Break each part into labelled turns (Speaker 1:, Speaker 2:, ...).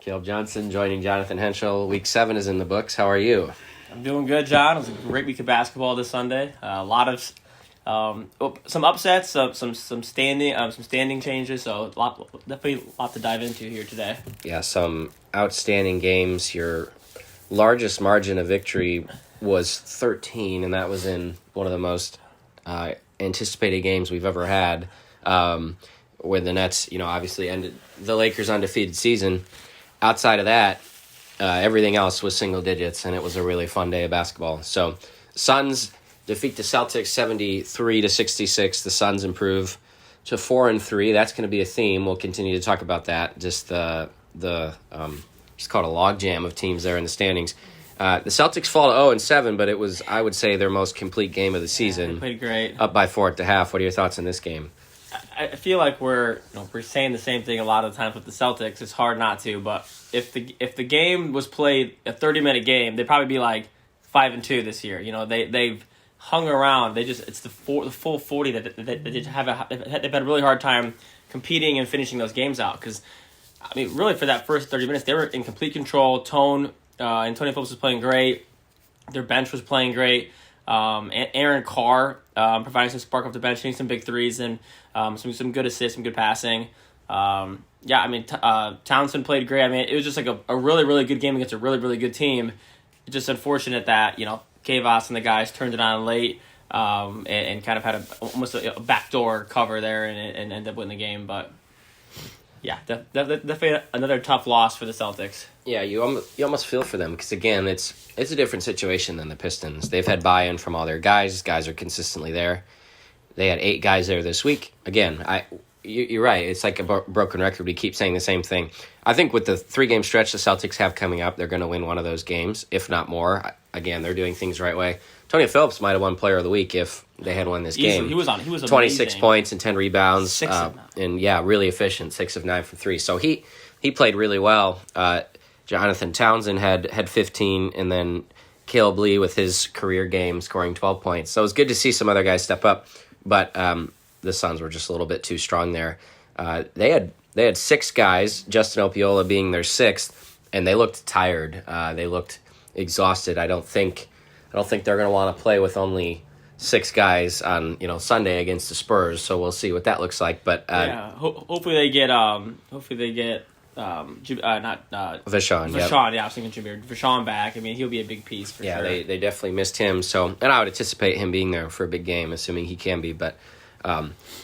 Speaker 1: Caleb Johnson joining Jonathan Henschel. Week 7 is in the books. How are you?
Speaker 2: I'm doing good, John. It was a great week of basketball this Sunday. A lot of some upsets, some standing changes. So definitely a lot to dive into here today.
Speaker 1: Yeah, some outstanding games. Your largest margin of victory was 13, and that was in one of the most anticipated games we've ever had, where the Nets, obviously ended the Lakers' undefeated season. Outside of that, everything else was single digits, and it was a really fun day of basketball. So, Suns defeat the Celtics 73-66. The Suns improve to 4-3. That's going to be a theme. We'll continue to talk about that. Just the just called a logjam of teams there in the standings. The Celtics fall to 0-7, but it was, I would say, their most complete game of the season.
Speaker 2: They played great.
Speaker 1: Up by 4 at the half. What are your thoughts on this game?
Speaker 2: I feel like we're saying the same thing a lot of the times with the Celtics. It's hard not to, but if the game was played a 30-minute game, they'd probably be like 5-2 this year. They've hung around. It's the full 40 that they've had a really hard time competing and finishing those games out. Because really for that first 30 minutes, they were in complete control. Antonio Phillips was playing great. Their bench was playing great. Aaron Carr providing some spark off the bench, hitting some big threes, and some good assists, some good passing. Townsend played great. it was just like a really, really good game against a really, really good team. It's just unfortunate that, Kavos and the guys turned it on late and kind of had almost a backdoor cover there and ended up winning the game. But, yeah, definitely another tough loss for the Celtics.
Speaker 1: Yeah, you almost feel for them because, again, it's a different situation than the Pistons. They've had buy-in from all their guys. Guys are consistently there. They had 8 guys there this week. Again, you're right. It's like a broken record. We keep saying the same thing. I think with the 3-game stretch the Celtics have coming up, they're going to win one of those games, if not more. Again, they're doing things the right way. Tony Phillips might have won Player of the Week if they had won this game.
Speaker 2: He was
Speaker 1: 26
Speaker 2: amazing.
Speaker 1: points and 10 rebounds.
Speaker 2: 6 of 9.
Speaker 1: And, yeah, really efficient, 6 of 9 from 3. So he played really well. Jonathan Townsend had 15, and then Caleb Lee with his career game scoring 12 points. So it was good to see some other guys step up, but the Suns were just a little bit too strong there. They had 6 guys, Justin Opiola being their 6th, and they looked tired. They looked exhausted. I don't think they're going to want to play with only 6 guys on Sunday against the Spurs. So we'll see what that looks like. But
Speaker 2: hopefully they get
Speaker 1: Vashon.
Speaker 2: Yep. Yeah, I was thinking Jameer. Vashon back. He'll be a big piece for sure.
Speaker 1: Yeah, they definitely missed him. So, and I would anticipate him being there for a big game, assuming he can be. But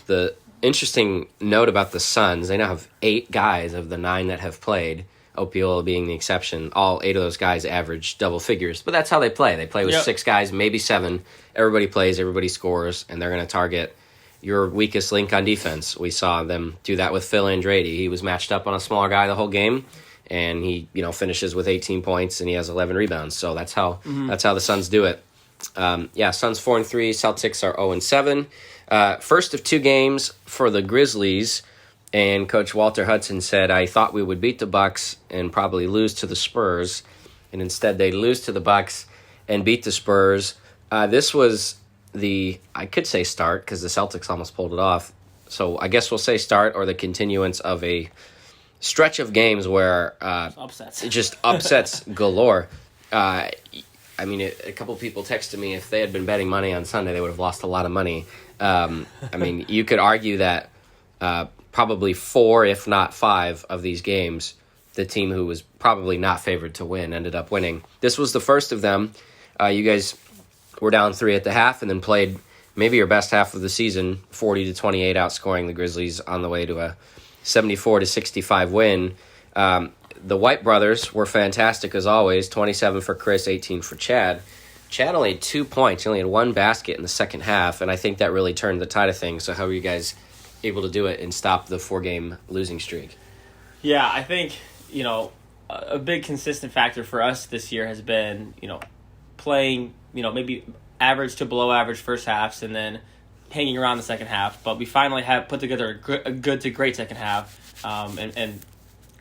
Speaker 1: the interesting note about the Suns, they now have 8 guys of the 9 that have played, Opiola being the exception. All 8 of those guys average double figures. But that's how they play. They play with 6 guys, maybe 7. Everybody plays, everybody scores, and they're going to target your weakest link on defense. We saw them do that with Phil Andrade. He was matched up on a smaller guy the whole game, and he finishes with 18 points and he has 11 rebounds. So that's how the Suns do it. Suns 4-3, Celtics are 0-7. First of 2 games for the Grizzlies, and Coach Walter Hudson said, "I thought we would beat the Bucks and probably lose to the Spurs, and instead they lose to the Bucks and beat the Spurs." This was I could say start because the Celtics almost pulled it off. So I guess we'll say start or the continuance of a stretch of games where just upsets galore. A couple people texted me if they had been betting money on Sunday, they would have lost a lot of money. You could argue that probably 4, if not 5, of these games, the team who was probably not favored to win ended up winning. This was the first of them. You guys were down 3 at the half and then played maybe your best half of the season, 40-28, outscoring the Grizzlies on the way to a 74-65 win. The White brothers were fantastic as always, 27 for Chris, 18 for Chad. Chad only had 2 points. He only had 1 basket in the second half, and I think that really turned the tide of things. So how were you guys able to do it and stop the 4-game losing streak?
Speaker 2: Yeah, I think, a big consistent factor for us this year has been, playing, maybe average to below average first halves and then hanging around the second half. But we finally have put together a good to great second half and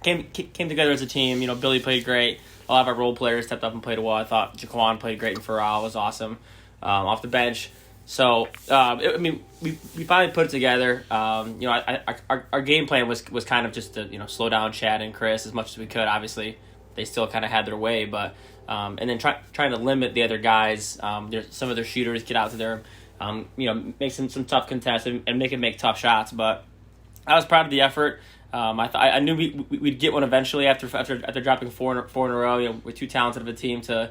Speaker 2: came together as a team. Billy played great. A lot of our role players stepped up and played well. I thought Jaquan played great and Farrell was awesome. Off the bench, So, we finally put it together. Our game plan was kind of just to, slow down Chad and Chris as much as we could. Obviously, they still kind of had their way, but and then trying to limit the other guys. Some of their shooters get out to their, make some tough contests and make tough shots. But I was proud of the effort. I knew we'd get one eventually after dropping four in a row. We're too talented of a team to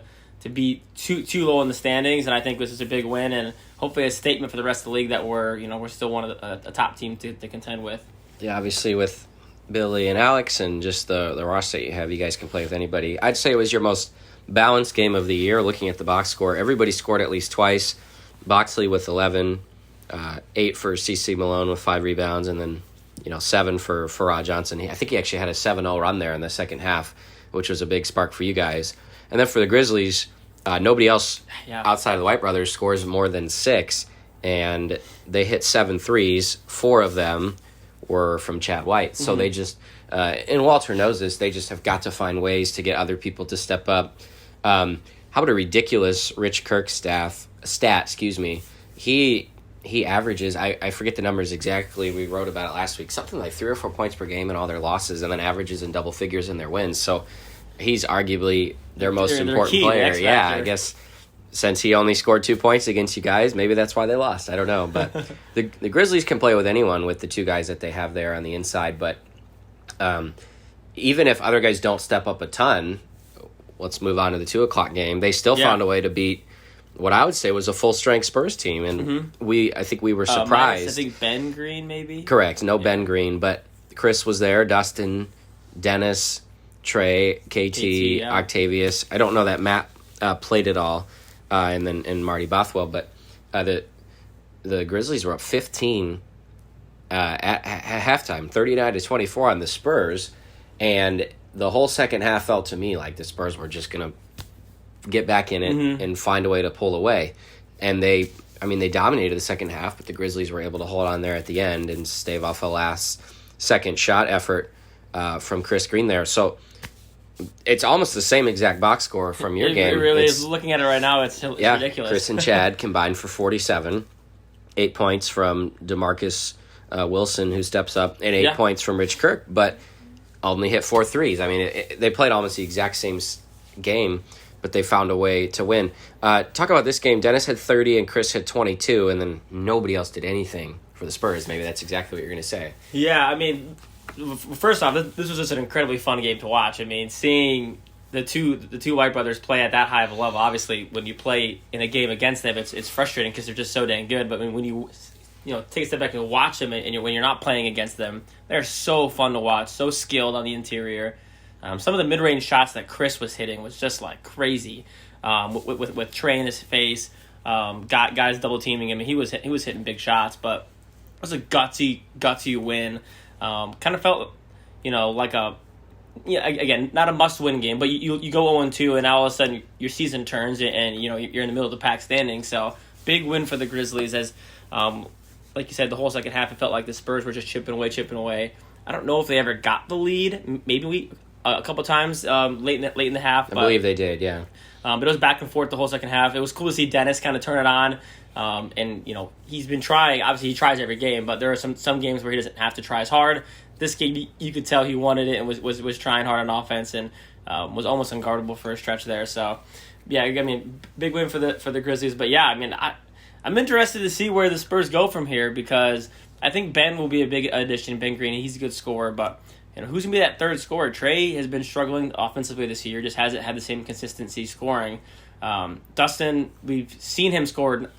Speaker 2: be too low in the standings, and I think this is a big win and hopefully a statement for the rest of the league that we're still one of a top team to contend with.
Speaker 1: Yeah, obviously with Billy and Alex and just the roster that you have, you guys can play with anybody. I'd say it was your most balanced game of the year. Looking at the box score, everybody scored at least twice. Boxley with 11, 8 for CC Malone with 5 rebounds, and then 7 for Rod Johnson. I think he actually had a 7-0 run there in the second half, which was a big spark for you guys. And then for the Grizzlies, nobody else outside of the White brothers scores more than 6, and they hit 7 threes. 4 of them were from Chad White. So they just, and Walter knows this, they just have got to find ways to get other people to step up. How about a ridiculous Rich Kirk stat, He averages, I forget the numbers exactly, we wrote about it last week, something like 3 or 4 points per game in all their losses, and then averages in double figures in their wins. So he's arguably their most important player. Yeah, I guess since he only scored 2 points against you guys, maybe that's why they lost. I don't know. But the Grizzlies can play with anyone with the 2 guys that they have there on the inside. But even if other guys don't step up a ton, let's move on to the 2 o'clock game, they still found a way to beat what I would say was a full-strength Spurs team. And I think we were surprised.
Speaker 2: I think Ben Green, maybe?
Speaker 1: Correct. No Ben Green. But Chris was there, Dustin, Dennis, Trey, KT, Octavius. I don't know that Matt played it all, and Marty Bothwell. But the Grizzlies were up 15 at halftime, 39-24 on the Spurs, and the whole second half felt to me like the Spurs were just going to get back in it and find a way to pull away. And they dominated the second half, but the Grizzlies were able to hold on there at the end and stave off a last-second shot effort from Chris Green there. So it's almost the same exact box score from your game.
Speaker 2: It really is. Looking at it right now, it's ridiculous.
Speaker 1: Chris and Chad combined for 47, 8 points from DeMarcus Wilson, who steps up, and 8 points from Rich Kirk, but only hit 4 threes. I mean, they played almost the exact same game, but they found a way to win. Talk about this game. Dennis had 30 and Chris had 22, and then nobody else did anything for the Spurs. Maybe that's exactly what you're going to say.
Speaker 2: Yeah, I mean, first off, this was just an incredibly fun game to watch. I mean, seeing the two White brothers play at that high of a level, obviously, when you play in a game against them, it's frustrating because they're just so dang good. But when you take a step back and watch them, and when you're not playing against them, they're so fun to watch, so skilled on the interior. Some of the mid-range shots that Chris was hitting was just like crazy. With Trey in his face, guys double teaming him. He was hitting big shots, but it was a gutsy win. Kind of felt, like again, not a must-win game, but you go 0-2, and all of a sudden your season turns, and you're in the middle of the pack standing. So big win for the Grizzlies. As like you said, the whole second half, it felt like the Spurs were just chipping away. I don't know if they ever got the lead. Maybe a couple times late in the half.
Speaker 1: I believe they did, yeah.
Speaker 2: But it was back and forth the whole second half. It was cool to see Dennis kind of turn it on. And he's been trying. Obviously, he tries every game, but there are some games where he doesn't have to try as hard. This game, you could tell he wanted it and was trying hard on offense and was almost unguardable for a stretch there. So, yeah, I mean, big win for the Grizzlies. But yeah, I mean, I'm interested to see where the Spurs go from here because I think Ben will be a big addition. Ben Green, he's a good scorer, but who's gonna be that third scorer? Trey has been struggling offensively this year, just hasn't had the same consistency scoring. Dustin, we've seen him score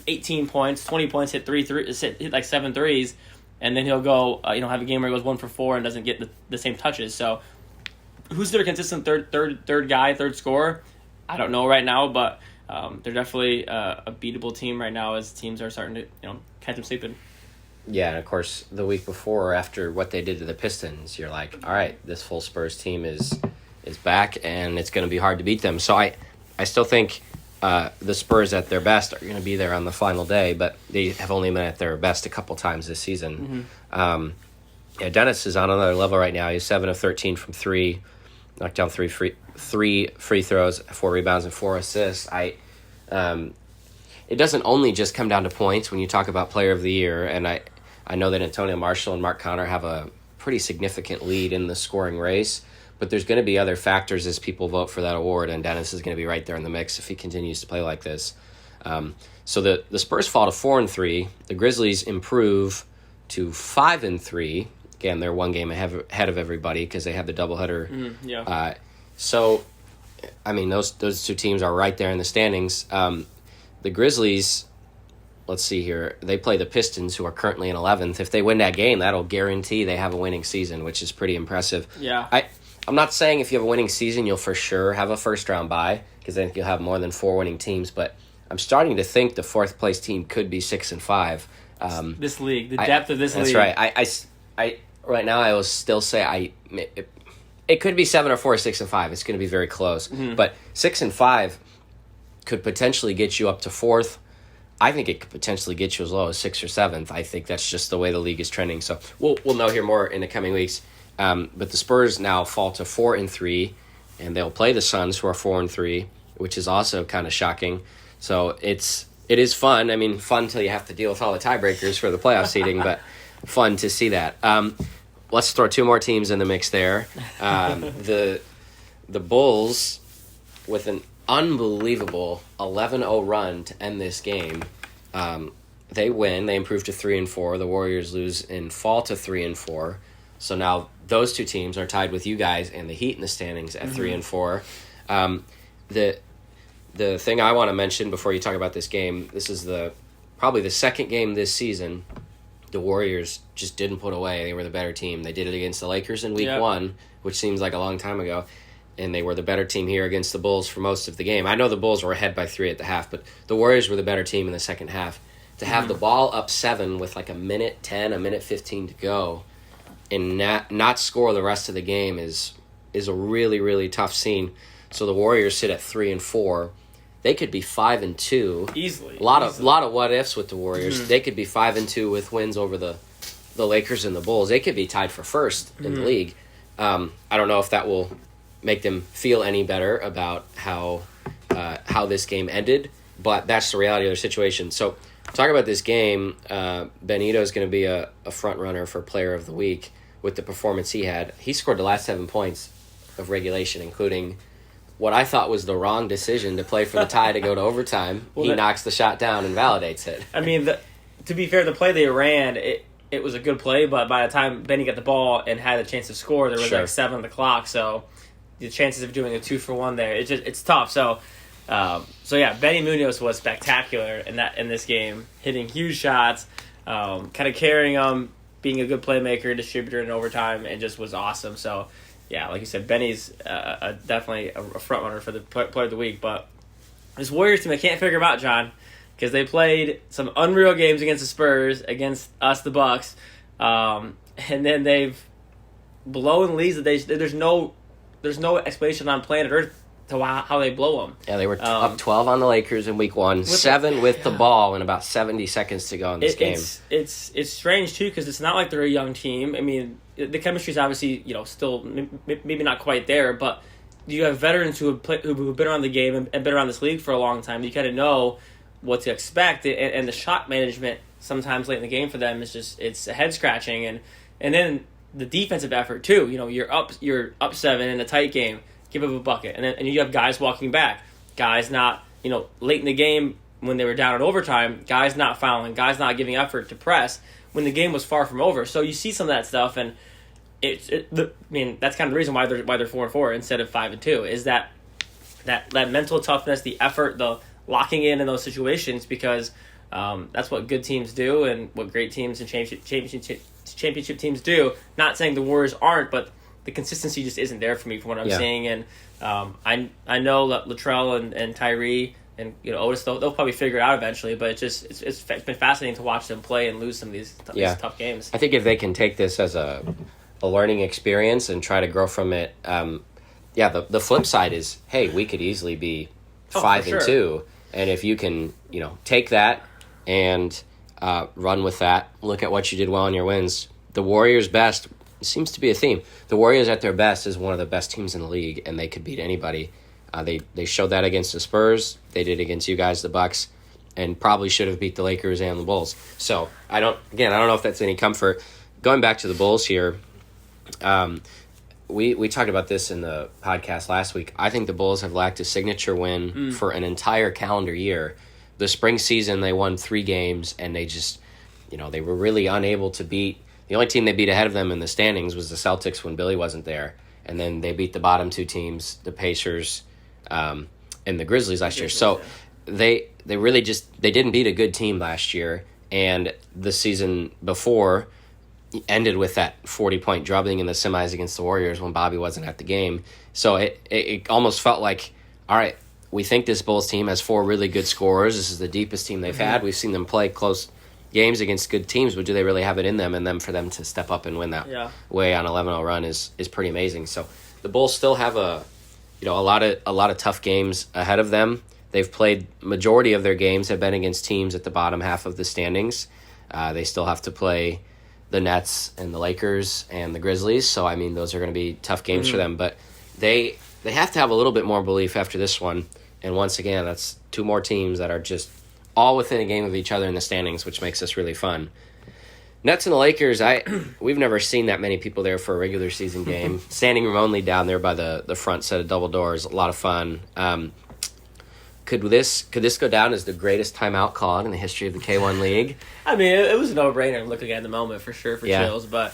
Speaker 2: 18 points, 20 points, hit like 7 threes, and then he'll go, have a game where he goes 1 for 4 and doesn't get the same touches. So, who's their consistent third guy, third scorer? I don't know right now, but they're definitely a beatable team right now as teams are starting to catch them sleeping.
Speaker 1: Yeah, and of course, the week before, after what they did to the Pistons, you're like, all right, this full Spurs team is back, and it's going to be hard to beat them. So I still think the Spurs at their best are going to be there on the final day, but they have only been at their best a couple times this season. Dennis is on another level right now. He's 7 of 13 from 3, knocked down 3 free throws, 4 rebounds, and 4 assists. it doesn't only just come down to points when you talk about player of the year, and I know that Antonio Marshall and Mark Connor have a pretty significant lead in the scoring race, but there's going to be other factors as people vote for that award, and Dennis is going to be right there in the mix if he continues to play like this. So the Spurs fall to 4-3. The Grizzlies improve to 5-3. Again, they're one game ahead of everybody because they have the doubleheader. So, I mean, those two teams are right there in the standings. The Grizzlies, let's see here, they play the Pistons, who are currently in 11th. If they win that game, that'll guarantee they have a winning season, which is pretty impressive.
Speaker 2: Yeah.
Speaker 1: I'm not saying if you have a winning season, you'll for sure have a first-round bye, because then you'll have more than 4 winning teams, but I'm starting to think the 4th-place team could be 6-5.
Speaker 2: This league, the depth of this league.
Speaker 1: That's right. I right now, I will still say it could be 7 or 4, 6-5. It's going to be very close. Mm-hmm. But 6-5 could potentially get you up to 4th. I think it could potentially get you as low as 6th or 7th. I think that's just the way the league is trending. So we'll know here more in the coming weeks. But the Spurs now fall to 4-3, and they'll play the Suns, who are 4-3, which is also kind of shocking. So it is fun. I mean, fun till you have to deal with all the tiebreakers for the playoff seeding, but fun to see that. Let's throw 2 more teams in the mix there. The Bulls, with an unbelievable 11-0 run to end this game, they win. They improve to 3-4. The Warriors lose and fall to 3-4. So now those 2 teams are tied with you guys and the Heat in the standings at 3-4. The thing I want to mention before you talk about this game, this is probably the second game this season the Warriors just didn't put away. They were the better team. They did it against the Lakers in week 1, which seems like a long time ago, and they were the better team here against the Bulls for most of the game. I know the Bulls were ahead by 3 at the half, but the Warriors were the better team in the second half. To have the ball up 7 with like a minute 10, a minute 15 to go, and not score the rest of the game is a really, really tough scene. So the Warriors sit at 3-4. They could be 5-2
Speaker 2: easily.
Speaker 1: A lot of what ifs with the Warriors. Mm-hmm. They could be 5-2 with wins over the Lakers and the Bulls. They could be tied for first in the league. I don't know if that will make them feel any better about how this game ended, but that's the reality of their situation. So, talk about this game. Benito is going to be a front runner for Player of the Week with the performance he had. He scored the last 7 points of regulation, including what I thought was the wrong decision to play for the tie to go to overtime. He knocks the shot down and validates it.
Speaker 2: I mean, to be fair, the play they ran, it was a good play, but by the time Benny got the ball and had a chance to score, there was like 7 on the clock, so the chances of doing a 2-for-1 there, it's tough. So yeah, Benny Munoz was spectacular in this game, hitting huge shots, kind of carrying them, being a good playmaker, distributor in overtime, and just was awesome. So yeah, like you said, Benny's definitely a front runner for the Player of the Week. But this Warriors team, I can't figure them out, John, because they played some unreal games against the Spurs, against us, the Bucks, and then they've blown leads that there's no explanation on planet Earth to how they blow them.
Speaker 1: Yeah, they were up 12 on the Lakers in week 1, 7 with the ball, and about 70 seconds to go in this game.
Speaker 2: It's strange too, because it's not like they're a young team. I mean, the chemistry is obviously still maybe not quite there, but you have veterans who've been around the game and been around this league for a long time. You kind of know what to expect, and the shot management sometimes late in the game for them is just it's head scratching, and then the defensive effort too. You're up 7 in a tight game, give up a bucket, and you have guys walking back, guys not late in the game when they were down in overtime, guys not fouling, guys not giving effort to press when the game was far from over. So you see some of that stuff, and that's kind of the reason why they're 4-4 instead of 5-2 is that mental toughness, the effort, the locking in those situations, because that's what good teams do and what great teams and championship teams do. Not saying the Warriors aren't, but the consistency just isn't there for me from what I'm seeing. And I know that Latrell and Tyree and Otis, they'll probably figure it out eventually. But it's been fascinating to watch them play and lose some of these tough games.
Speaker 1: I think if they can take this as a learning experience and try to grow from it, the flip side is, hey, we could easily be 5-2, and if you can take that and run with that, look at what you did well in your wins. The Warriors' best seems to be a theme. The Warriors at their best is one of the best teams in the league, and they could beat anybody. They showed that against the Spurs. They did against you guys, the Bucks. and probably should have beat the Lakers and the Bulls. So I don't know if that's any comfort. Going back to the Bulls here, we talked about this in the podcast last week. I think the Bulls have lacked a signature win for an entire calendar year. The spring season, they won 3 games, and they just, they were really unable to beat. The only team they beat ahead of them in the standings was the Celtics when Billy wasn't there. And then they beat the bottom 2 teams, the Pacers and the Grizzlies last year. So they really they didn't beat a good team last year. And the season before ended with that 40-point drubbing in the semis against the Warriors when Bobby wasn't at the game. So it almost felt like, all right, we think this Bulls team has 4 really good scorers. This is the deepest team they've had. We've seen them play close games against good teams, but do they really have it in them? And then for them to step up and win that way on 11-0 run is pretty amazing. So the Bulls still have a lot of tough games ahead of them. They've played majority of their games have been against teams at the bottom half of the standings. They still have to play the Nets and the Lakers and the Grizzlies. So I mean, those are going to be tough games for them. But they have to have a little bit more belief after this one. And once again, that's 2 more teams that are just all within a game of each other in the standings, which makes this really fun. Nets and the Lakers, we've never seen that many people there for a regular season game. Standing room only down there by the front set of double doors, a lot of fun. Could this go down as the greatest timeout called in the history of the K1 League?
Speaker 2: I mean, it was a no-brainer looking at the moment for sure for Chills, but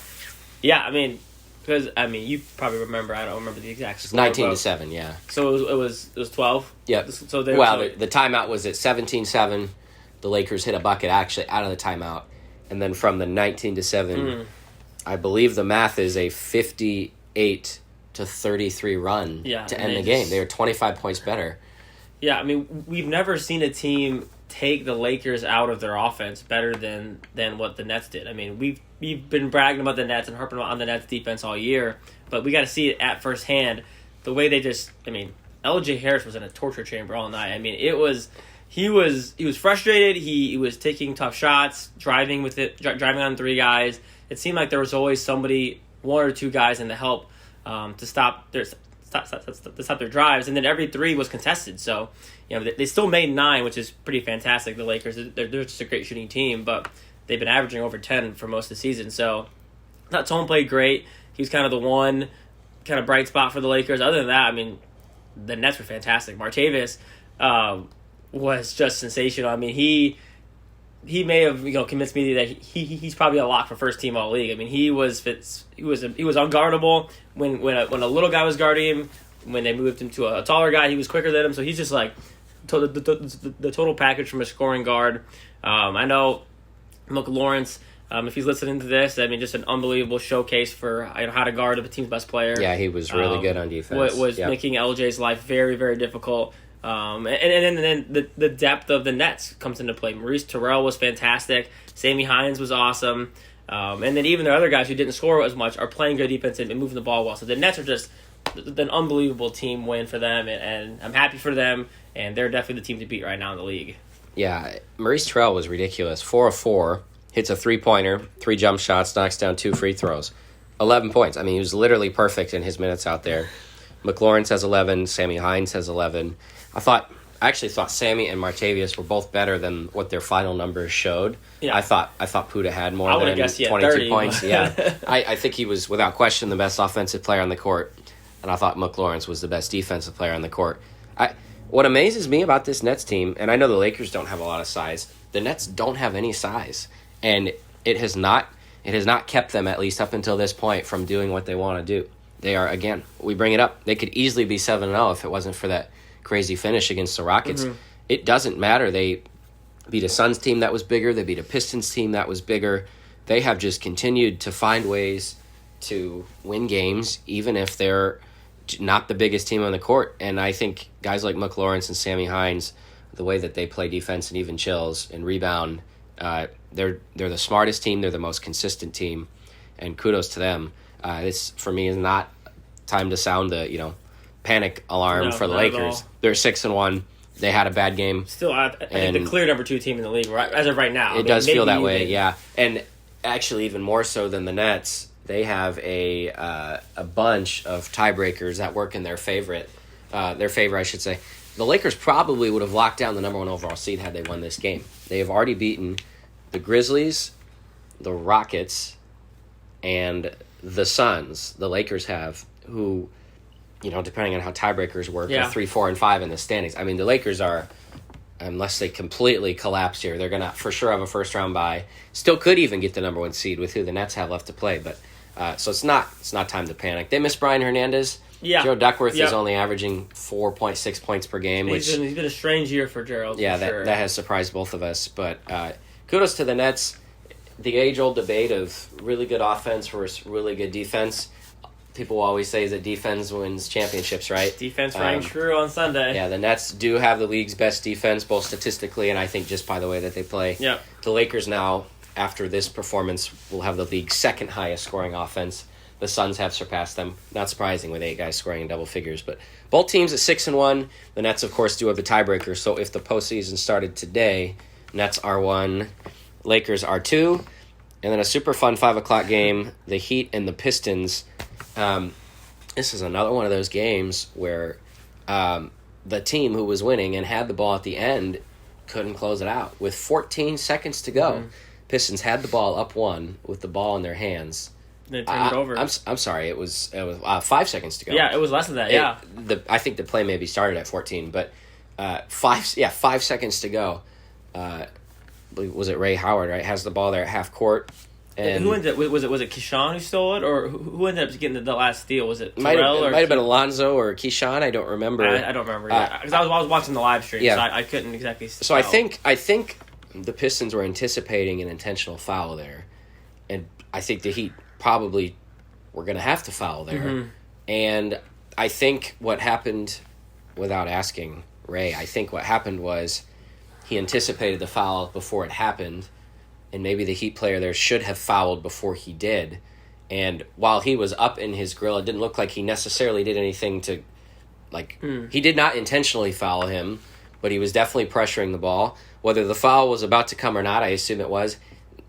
Speaker 2: yeah, I mean, because you probably remember. I don't remember the exact score.
Speaker 1: 19-7, yeah.
Speaker 2: So it was 12.
Speaker 1: Yeah.
Speaker 2: So
Speaker 1: the timeout was at 17-7. The Lakers hit a bucket actually out of the timeout, and then from the 19-7, I believe the math is a 58-33 run to end the game. They were 25 points better.
Speaker 2: Yeah, I mean, we've never seen a team take the Lakers out of their offense better than what the Nets did. I mean, we've been bragging about the Nets and harping on the Nets defense all year, but we got to see it at first hand. The way they LJ Harris was in a torture chamber all night. I mean, he was frustrated. He was taking tough shots, driving on 3 guys. It seemed like there was always somebody, 1 or 2 guys in the help to stop their drives, and then every 3 was contested. So, they still made 9, which is pretty fantastic. The Lakers, they're just a great shooting team, but they've been averaging over 10 for most of the season. So, Tone played great. He was kind of the one kind of bright spot for the Lakers. Other than that, I mean, the Nets were fantastic. Martavis was just sensational. I mean, he may have convinced me that he's probably a lock for first team all league. I mean, he was unguardable when a little guy was guarding him. When they moved him to a taller guy, he was quicker than him. So he's just like the total package from a scoring guard. I know Lawrence, if he's listening to this, I mean, just an unbelievable showcase for how to guard the team's best player.
Speaker 1: Yeah, he was really good on defense.
Speaker 2: Was making LJ's life very, very difficult. And then the depth of the Nets comes into play. Maurice Terrell was fantastic. Sammy Hines was awesome. And then even the other guys who didn't score as much are playing good defense and moving the ball well. So the Nets are just an unbelievable team win for them, and I'm happy for them, and they're definitely the team to beat right now in the league.
Speaker 1: Yeah, Maurice Terrell was ridiculous. 4 of 4, hits a 3-pointer, 3 jump shots, knocks down 2 free throws. 11 points. I mean, he was literally perfect in his minutes out there. McLaurin has 11, Sammy Hines has 11. I actually thought Sammy and Martavius were both better than what their final numbers showed. Yeah. I thought Puda had more than 22 points. Yeah, I think he was without question the best offensive player on the court, and I thought McLaurin was the best defensive player on the court. What amazes me about this Nets team, and I know the Lakers don't have a lot of size, the Nets don't have any size, and it has not kept them, at least up until this point, from doing what they want to do. They are, again, we bring it up, they could easily be 7-0 if it wasn't for that crazy finish against the Rockets. It doesn't matter. They beat a Suns team that was bigger. They beat a Pistons team that was bigger. They have just continued to find ways to win games, even if they're not the biggest team on the court. And I think guys like McLaurin and Sammy Hines, the way that they play defense and even chills and rebound, they're the smartest team. They're the most consistent team, and kudos to them. This, for me, is not time to sound the panic alarm for the Lakers. They're 6-1. They had a bad game.
Speaker 2: Still, I think the clear number 2 team in the league as of right now.
Speaker 1: It does feel that way, yeah. And actually, even more so than the Nets, they have a bunch of tiebreakers that work in their favor, I should say. the Lakers probably would have locked down the number 1 overall seed had they won this game. They have already beaten the Grizzlies, the Rockets, and the Suns. The Lakers have, who, depending on how tiebreakers work, are 3, 4, and 5 in the standings. I mean, the Lakers are, unless they completely collapse here, they're going to for sure have a first-round bye. Still could even get the number 1 seed with who the Nets have left to play. But so it's not time to panic. They miss Brian Hernandez.
Speaker 2: Yeah.
Speaker 1: Joe Duckworth is only averaging 4.6 points per game.
Speaker 2: He's been a strange year for Gerald.
Speaker 1: Yeah,
Speaker 2: sure.
Speaker 1: that has surprised both of us. But kudos to the Nets. The age-old debate of really good offense versus really good defense. People always say that defense wins championships, right?
Speaker 2: Defense rang true on Sunday.
Speaker 1: Yeah, the Nets do have the league's best defense, both statistically and I think just by the way that they play.
Speaker 2: Yeah.
Speaker 1: The Lakers now, after this performance, will have the league's second highest scoring offense. The Suns have surpassed them. Not surprising with 8 guys scoring in double figures. But both teams at 6-1. The Nets, of course, do have the tiebreaker. So if the postseason started today, Nets are 1, Lakers are 2. And then a super fun 5 o'clock game, the Heat and the Pistons. This is another one of those games where the team who was winning and had the ball at the end couldn't close it out. With 14 seconds to go, Pistons had the ball up 1 with the ball in their hands.
Speaker 2: They turned it over.
Speaker 1: I'm sorry. It was 5 seconds to go.
Speaker 2: Yeah, it was less than that. Yeah.
Speaker 1: I think the play maybe started at 14, but 5 seconds to go. Was it Ray Howard? Right, has the ball there at half court. And
Speaker 2: who ended up, was it Keyshawn who stole it, or who ended up getting the last steal? Was it
Speaker 1: might
Speaker 2: Terrell
Speaker 1: have been Alonzo or Keyshawn? I don't remember.
Speaker 2: I don't remember because I was watching the live stream, so I couldn't exactly.
Speaker 1: So I think the Pistons were anticipating an intentional foul there, and I think the Heat probably were going to have to foul there. And I think what happened, without asking Ray, I think what happened was he anticipated the foul before it happened, and maybe the Heat player there should have fouled before he did. And while he was up in his grill, it didn't look like he necessarily did anything to, he did not intentionally foul him, but he was definitely pressuring the ball. Whether the foul was about to come or not, I assume it was.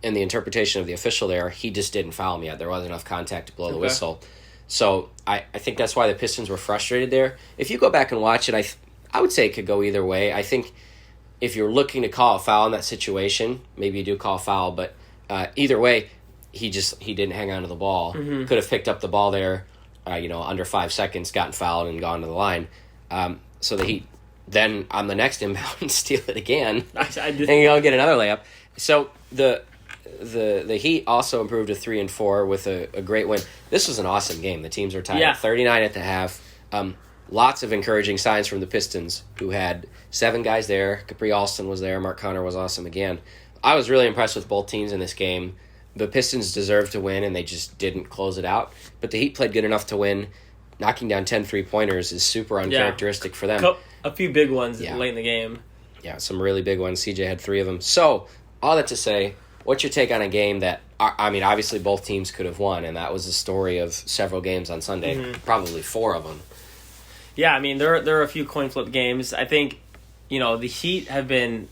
Speaker 1: In the interpretation of the official there, he just didn't foul him yet. There wasn't enough contact to blow the whistle. So I think that's why the Pistons were frustrated there. If you go back and watch it, I would say it could go either way. I think if you're looking to call a foul in that situation, maybe you do call a foul, but either way, he didn't hang on to the ball. Could have picked up the ball there, under 5 seconds, gotten fouled, and gone to the line. So the Heat then on the next inbound steal it again, and get another layup. So the Heat also improved to 3-4 with a great win. This was an awesome game. The teams were tied at 39 at the half. Lots of encouraging signs from the Pistons, who had 7 guys there. Capri Alston was there. Mark Connor was awesome again. I was really impressed with both teams in this game. The Pistons deserved to win, and they just didn't close it out. But the Heat played good enough to win. Knocking down 10 3-pointers is super uncharacteristic for them.
Speaker 2: A few big ones late in the game.
Speaker 1: Yeah, some really big ones. CJ had 3 of them. So, all that to say, what's your take on a game that, obviously both teams could have won, and that was the story of several games on Sunday, probably 4 of them.
Speaker 2: Yeah, there are a few coin flip games. I think, the Heat have been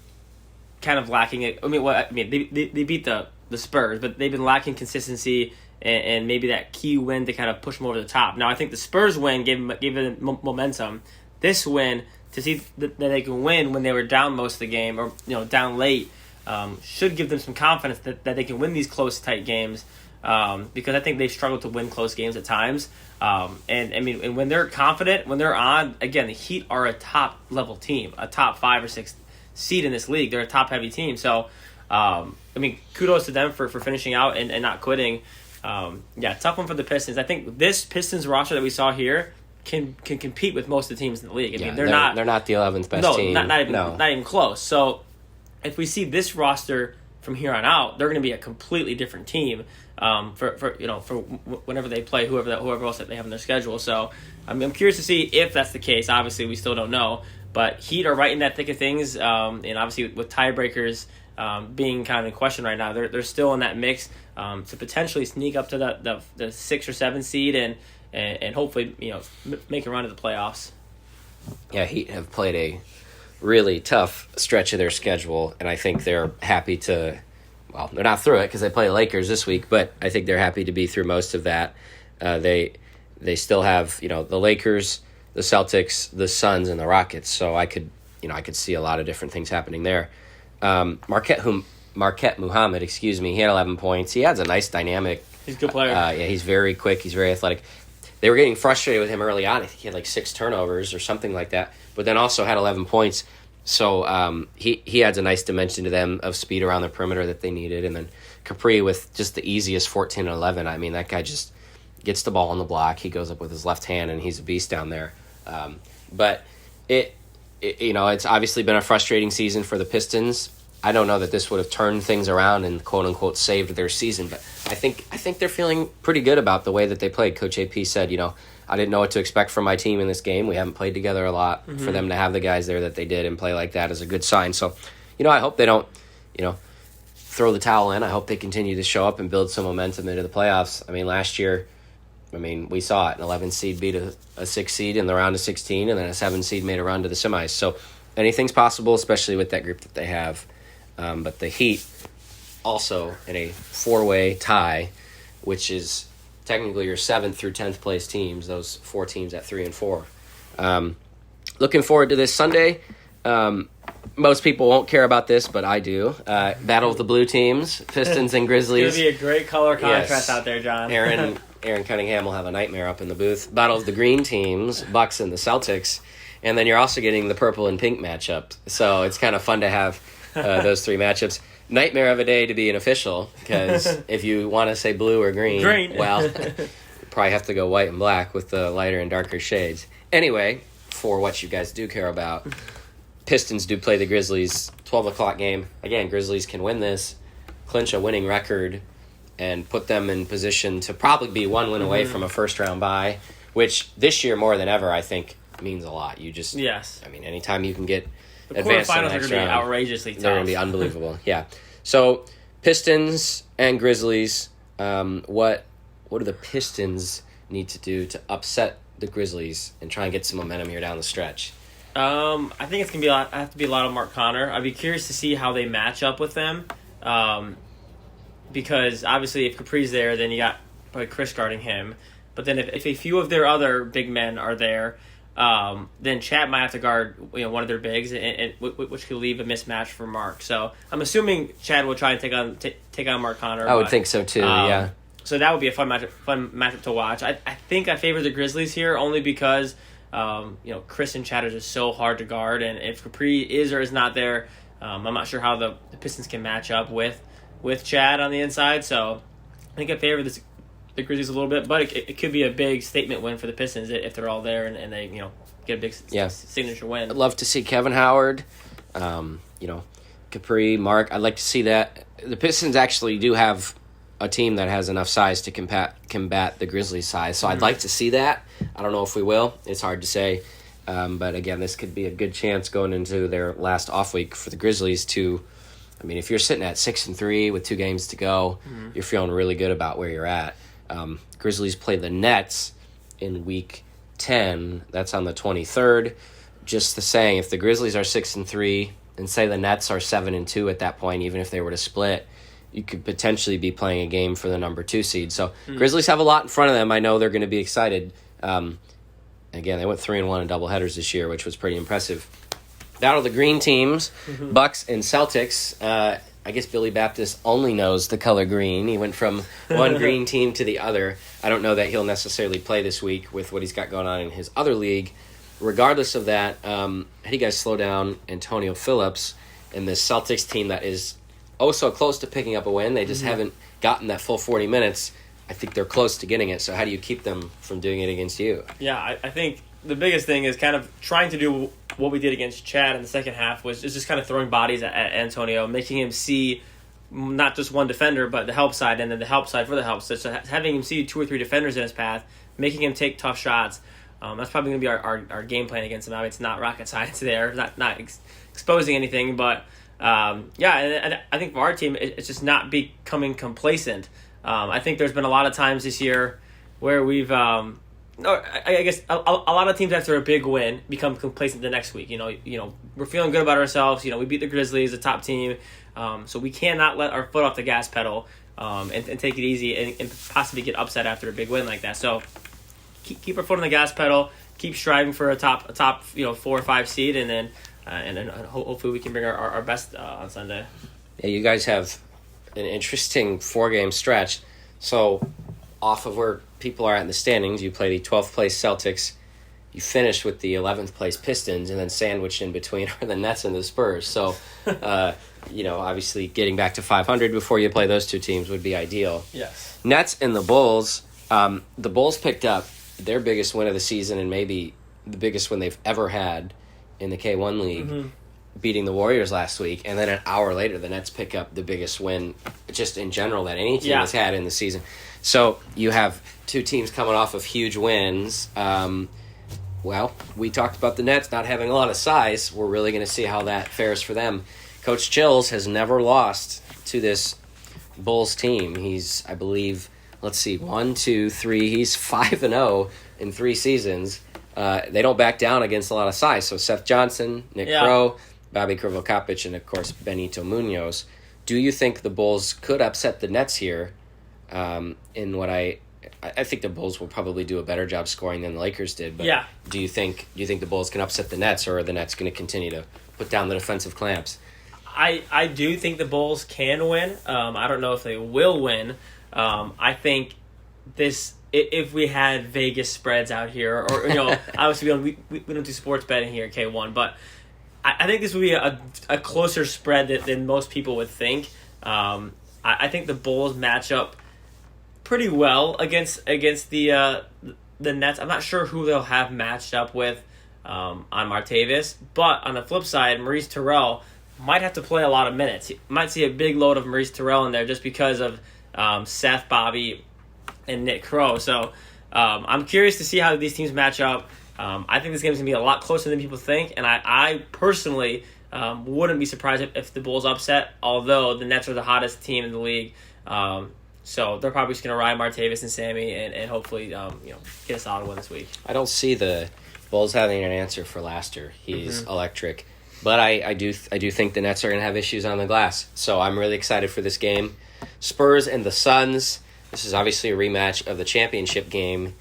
Speaker 2: kind of lacking it. They beat the Spurs, but they've been lacking consistency and maybe that key win to kind of push them over the top. Now, I think the Spurs win gave them momentum. This win, to see that they can win when they were down most of the game or down late, should give them some confidence that they can win these close, tight games. Because I think they've struggled to win close games at times. And when they're confident, when they're on, again, the Heat are a top level team, a top 5 or 6 seed in this league. They're a top heavy team. So, kudos to them for finishing out and not quitting. Tough one for the Pistons. I think this Pistons roster that we saw here can compete with most of the teams in the league. They're not
Speaker 1: the 11th best team.
Speaker 2: Not even close. So, if we see this roster from here on out, they're going to be a completely different team for whenever they play whoever else that they have in their schedule. So I'm curious to see if that's the case. Obviously, we still don't know, but Heat are right in that thick of things, and obviously with tiebreakers being kind of in question right now, they're still in that mix to potentially sneak up to the 6 or 7 seed and hopefully make a run to the playoffs.
Speaker 1: Yeah, Heat have played a really tough stretch of their schedule, and I think they're happy to. Well, they're not through it because they play Lakers this week, but I think they're happy to be through most of that. They still have the Lakers, the Celtics, the Suns, and the Rockets. So I could see a lot of different things happening there. Marquette Muhammad, he had 11 points. He has a nice dynamic.
Speaker 2: He's a good player.
Speaker 1: He's very quick. He's very athletic. They were getting frustrated with him early on. I think he had like 6 turnovers or something like that, but then also had 11 points. So he adds a nice dimension to them of speed around the perimeter that they needed. And then Capri with just the easiest 14 and 11. I mean, that guy just gets the ball on the block. He goes up with his left hand, and he's a beast down there. But it's obviously been a frustrating season for the Pistons. I don't know that this would have turned things around and quote unquote saved their season, but I think they're feeling pretty good about the way that they played. Coach AP said, I didn't know what to expect from my team in this game. We haven't played together a lot. Mm-hmm. For them to have the guys there that they did and play like that is a good sign. So, I hope they don't, throw the towel in. I hope they continue to show up and build some momentum into the playoffs. I mean, last year, we saw it. An 11 seed beat a 6 seed in the round of 16, and then a 7 seed made a run to the semis. So anything's possible, especially with that group that they have. But the Heat also in a 4-way tie, which is technically your 7th through 10th place teams, those 4 teams at 3 and 4. Looking forward to this Sunday. Most people won't care about this, but I do. Battle of the blue teams, Pistons and Grizzlies.
Speaker 2: It's going to be a great color contrast out there, John.
Speaker 1: Aaron Cunningham will have a nightmare up in the booth. Battle of the green teams, Bucks and the Celtics. And then you're also getting the purple and pink matchup. So it's kind of fun to have those 3 matchups. Nightmare of a day to be an official, because if you want to say blue or green, well, you probably have to go white and black with the lighter and darker shades. Anyway, for what you guys do care about, Pistons do play the Grizzlies, 12 o'clock game. Again, Grizzlies can win this, clinch a winning record, and put them in position to probably be 1 win away from a first-round bye, which this year more than ever, I think, means a lot.
Speaker 2: Yes.
Speaker 1: Anytime you can get
Speaker 2: the
Speaker 1: advanced
Speaker 2: quarterfinals
Speaker 1: to the
Speaker 2: are
Speaker 1: next
Speaker 2: going to be
Speaker 1: round,
Speaker 2: outrageously tough.
Speaker 1: they're going to be unbelievable. Yeah. So, Pistons and Grizzlies, what do the Pistons need to do to upset the Grizzlies and try and get some momentum here down the stretch?
Speaker 2: I think it's going to have to be a lot of Mark Connor. I'd be curious to see how they match up with them. Because obviously if Capri's there, then you got probably Chris guarding him. But then if a few of their other big men are there, then Chad might have to guard one of their bigs, and which could leave a mismatch for Mark. So I'm assuming Chad will try and take on Mark Connor.
Speaker 1: I would think so too. Yeah.
Speaker 2: So that would be a fun matchup to watch. I think I favor the Grizzlies here only because Chris and Chad are just so hard to guard, and if Capri is or is not there, I'm not sure how the Pistons can match up with Chad on the inside. So I think I favor the Grizzlies a little bit, but it could be a big statement win for the Pistons if they're all there and they get a big signature win.
Speaker 1: I'd love to see Kevin Howard, Capri, Mark. I'd like to see that. The Pistons actually do have a team that has enough size to combat the Grizzlies' size, so I'd like to see that. I don't know if we will. It's hard to say. But again, this could be a good chance going into their last off week for the Grizzlies to, if you're sitting at 6-3 with 2 games to go, you're feeling really good about where you're at. Grizzlies play the Nets in week 10. That's on the 23rd. Just the saying, if the Grizzlies are 6-3 and say the Nets are 7-2 at that point, even if they were to split, you could potentially be playing a game for the number 2 seed. So Grizzlies have a lot in front of them. I know they're going to be excited. Again, they went 3-1 in doubleheaders this year, which was pretty impressive. Battle of the green teams, Bucks and Celtics. I guess Billy Baptist only knows the color green. He went from one green team to the other. I don't know that he'll necessarily play this week with what he's got going on in his other league. Regardless of that, how do you guys slow down Antonio Phillips and this Celtics team that is so close to picking up a win? They just haven't gotten that full 40 minutes. I think they're close to getting it. So how do you keep them from doing it against you?
Speaker 2: Yeah, I think the biggest thing is kind of trying to do what we did against Chad in the second half, was just kind of throwing bodies at Antonio, making him see not just one defender, but the help side, and then the help side for the help. So having him see 2 or 3 defenders in his path, making him take tough shots. That's probably going to be our game plan against him. It's not rocket science there, not exposing anything, but and I think for our team, it's just not becoming complacent. I think there's been a lot of times this year where we've I guess a lot of teams after a big win become complacent the next week. We're feeling good about ourselves. We beat the Grizzlies, the top team, so we cannot let our foot off the gas pedal and take it easy and possibly get upset after a big win like that. So keep our foot on the gas pedal, keep striving for a top 4 or 5 seed, and then hopefully we can bring our best on Sunday.
Speaker 1: Yeah, you guys have an interesting 4-game stretch. So off of where people are at in the standings, you play the 12th place Celtics. You finished with the 11th place Pistons, and then sandwiched in between are the Nets and the Spurs. So, obviously getting back to 500 before you play those two teams would be ideal.
Speaker 2: Yes.
Speaker 1: Nets and the Bulls. The Bulls picked up their biggest win of the season and maybe the biggest win they've ever had in the K1 League, beating the Warriors last week. And then an hour later, the Nets pick up the biggest win just in general that any team has had in the season. So you have two teams coming off of huge wins. Well, we talked about the Nets not having a lot of size. We're really going to see how that fares for them. Coach Chills has never lost to this Bulls team. He's, I believe, 1, 2, 3. He's 5-0 in 3 seasons. They don't back down against a lot of size. So Seth Johnson, Nick Crow, Bobby Krvokapic, and, of course, Benito Munoz. Do you think the Bulls could upset the Nets here in what I think the Bulls will probably do a better job scoring than the Lakers did, but do you think the Bulls can upset the Nets, or are the Nets going to continue to put down the defensive clamps?
Speaker 2: I do think the Bulls can win. I don't know if they will win. I think if we had Vegas spreads out here, or obviously we don't do sports betting here at K1, but I think this would be a closer spread than most people would think. I think the Bulls match up pretty well against the Nets. I'm not sure who they'll have matched up with on Martavis, but on the flip side, Maurice Terrell might have to play a lot of minutes. You might see a big load of Maurice Terrell in there just because of Seth, Bobby, and Nick Crow. So I'm curious to see how these teams match up. I think this game is going to be a lot closer than people think, and I personally wouldn't be surprised if the Bulls upset, although the Nets are the hottest team in the league. So they're probably just going to ride Martavis and Sammy and hopefully get a solid win this week.
Speaker 1: I don't see the Bulls having an answer for Laster. He's electric. But I do think the Nets are going to have issues on the glass. So I'm really excited for this game. Spurs and the Suns. This is obviously a rematch of the championship game.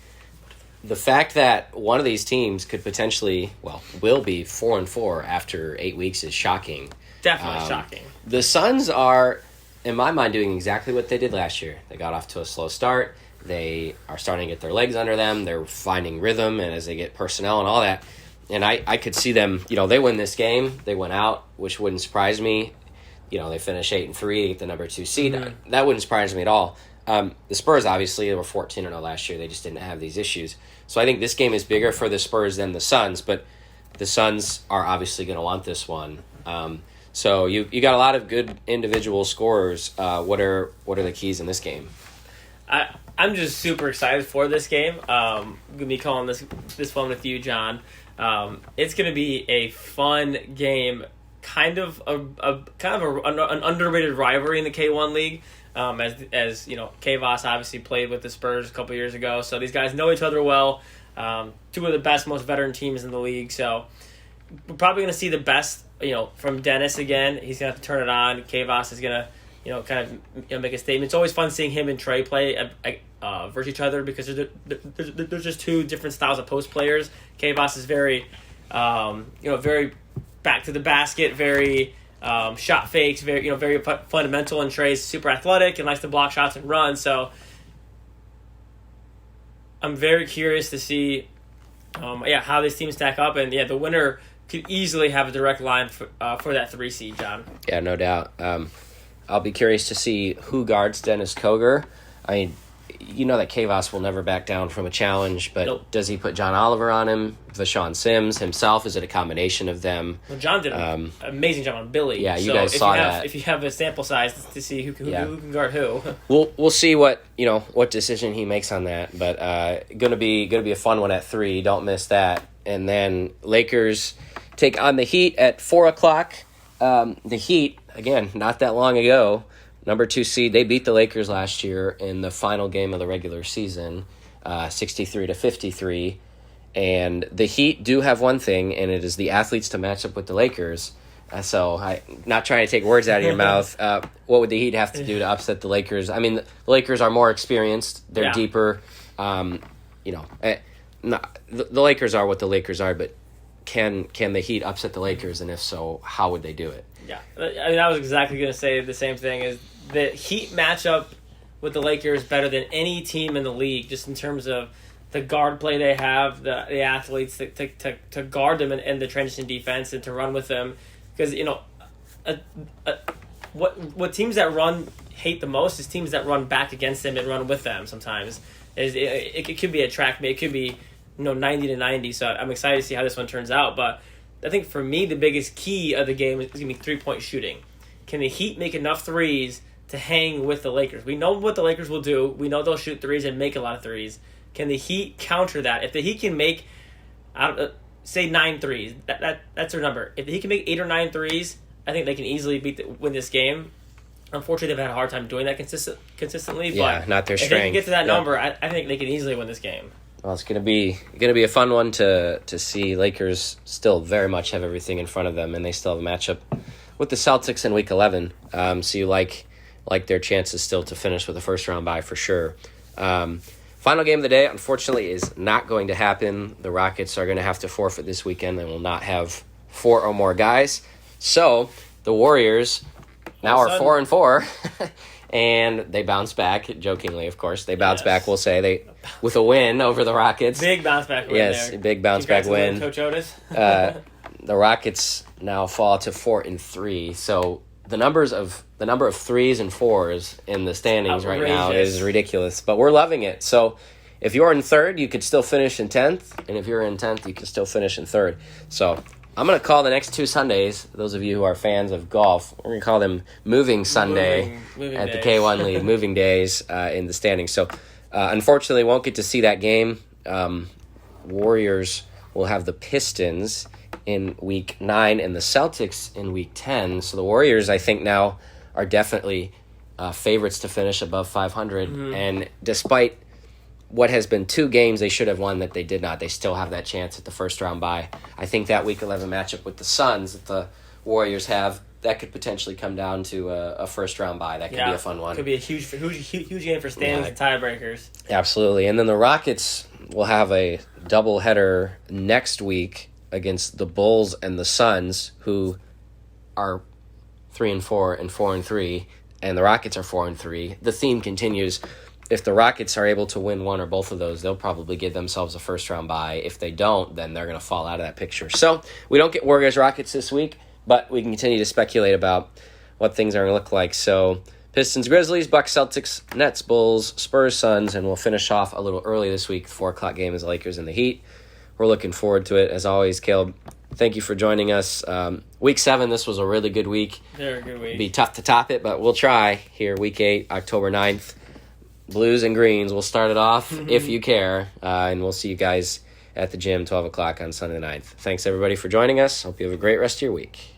Speaker 1: The fact that one of these teams could potentially, will be 4-4 after 8 weeks is shocking.
Speaker 2: Definitely shocking.
Speaker 1: The Suns are, in my mind, doing exactly what they did last year. They got off to a slow start. They are starting to get their legs under them. They're finding rhythm, and as they get personnel and all that. And I could see them, they win this game. They went out, which wouldn't surprise me. They finish 8-3 to get the number 2 seed. That wouldn't surprise me at all. The Spurs, obviously, they were 14-0 last year. They just didn't have these issues. So I think this game is bigger for the Spurs than the Suns, but the Suns are obviously going to want this one. So you got a lot of good individual scorers. What are the keys in this game?
Speaker 2: I'm just super excited for this game. I'm going to be calling this one with you, John. It's going to be a fun game, kind of an underrated rivalry in the K1 League. As K-Voss obviously played with the Spurs a couple years ago, so these guys know each other well. Two of the best, most veteran teams in the league. So we're probably going to see the best, from Dennis again. He's going to have to turn it on. K-Voss is going to, kind of make a statement. It's always fun seeing him and Trey play versus each other because there's just two different styles of post players. K-Voss is very, very back to the basket, very shot fakes, very fundamental, and Trey's super athletic and likes to block shots and run. So I'm very curious to see, how these teams stack up, and the winner could easily have a direct line for that 3 seed, John. Yeah,
Speaker 1: no doubt. I'll be curious to see who guards Dennis Koger. I mean, that K-Voss will never back down from a challenge, but Does he put John Oliver on him? Vashawn Sims himself? Is it a combination of them?
Speaker 2: Well, John did an amazing job on Billy.
Speaker 1: Yeah, you guys saw that.
Speaker 2: If you have a sample size to see who can guard who,
Speaker 1: we'll see what decision he makes on that. But gonna be a fun one at 3. Don't miss that. And then Lakers take on the Heat at 4:00. The Heat, again, not that long ago, number 2 seed, they beat the Lakers last year in the final game of the regular season, 63-53. And the Heat do have one thing, and it is the athletes to match up with the Lakers. So I'm not trying to take words out of your mouth. What would the Heat have to do to upset the Lakers? I mean, the Lakers are more experienced. They're deeper. the Lakers are what the Lakers are, but can the Heat upset the Lakers, and if so, how would they do it?
Speaker 2: Yeah, I mean, I was exactly going to say the same thing. Is the Heat matchup with the Lakers better than any team in the league, just in terms of the guard play they have, the athletes to guard them in the transition defense and to run with them, because what teams that run hate the most is teams that run back against them and run with them. Sometimes it could be a track meet, it could be 90-90. So I'm excited to see how this one turns out. But I think for me the biggest key of the game is going to be 3-point shooting. Can the Heat make enough threes to hang with the Lakers? We know what the Lakers will do. We know they'll shoot threes and make a lot of threes. Can the Heat counter that? If the Heat can make, say 9 threes, that's their number. If the Heat can make 8 or 9 threes, I think they can easily win this game. Unfortunately, they've had a hard time doing that consistently.
Speaker 1: Yeah,
Speaker 2: but
Speaker 1: not their
Speaker 2: if
Speaker 1: strength.
Speaker 2: they can get to that number, I think they can easily win this game.
Speaker 1: Well, it's gonna be a fun one to see. Lakers still very much have everything in front of them, and they still have a matchup with the Celtics in Week 11. So you like their chances still to finish with a first round bye for sure. Final game of the day, unfortunately, is not going to happen. The Rockets are going to have to forfeit this weekend and will not have 4 or more guys. So the Warriors now are 4-4, and they bounce back. Jokingly, of course, they bounce back. We'll say with a win over the Rockets.
Speaker 2: Big bounce back win.
Speaker 1: Yes,
Speaker 2: there.
Speaker 1: Big bounce back win.
Speaker 2: Coach Otis.
Speaker 1: The Rockets now fall to 4-3. So the number of 3s and 4s in the standings right now is ridiculous, but we're loving it. So if you're in 3rd, you could still finish in 10th, and if you're in 10th, you can still finish in 3rd. So I'm going to call the next 2 Sundays, those of you who are fans of golf, we're going to call them Moving Sunday
Speaker 2: moving
Speaker 1: at
Speaker 2: days.
Speaker 1: the K1 League, Moving Days in the standings. So unfortunately, won't get to see that game. Warriors will have the Pistons in Week 9 and the Celtics in Week 10. So the Warriors, I think, now are definitely favorites to finish above 500. Mm-hmm. And despite what has been 2 games they should have won that they did not, they still have that chance at the first round bye. I think that Week 11 matchup with the Suns that the Warriors have, that could potentially come down to a first round bye. That could be a fun one.
Speaker 2: Could be a huge game for standings and tiebreakers.
Speaker 1: Absolutely. And then the Rockets will have a doubleheader next week against the Bulls and the Suns, who are 3-4 and 4-3, and the Rockets are 4-3. The theme continues. If the Rockets are able to win one or both of those, they'll probably give themselves a first-round bye. If they don't, then they're going to fall out of that picture. So we don't get Warriors-Rockets this week, but we can continue to speculate about what things are going to look like. So Pistons, Grizzlies, Bucks, Celtics, Nets, Bulls, Spurs, Suns, and we'll finish off a little early this week. 4 o'clock game is Lakers and the Heat. We're looking forward to it. As always, Caleb, thank you for joining us. Week 7, this was a really good week.
Speaker 2: Very good week.
Speaker 1: It'd be tough to top it, but we'll try here. Week 8, October 9th. Blues and greens. We'll start it off if you care. And we'll see you guys at the gym 12 o'clock on Sunday 9th. Thanks, everybody, for joining us. Hope you have a great rest of your week.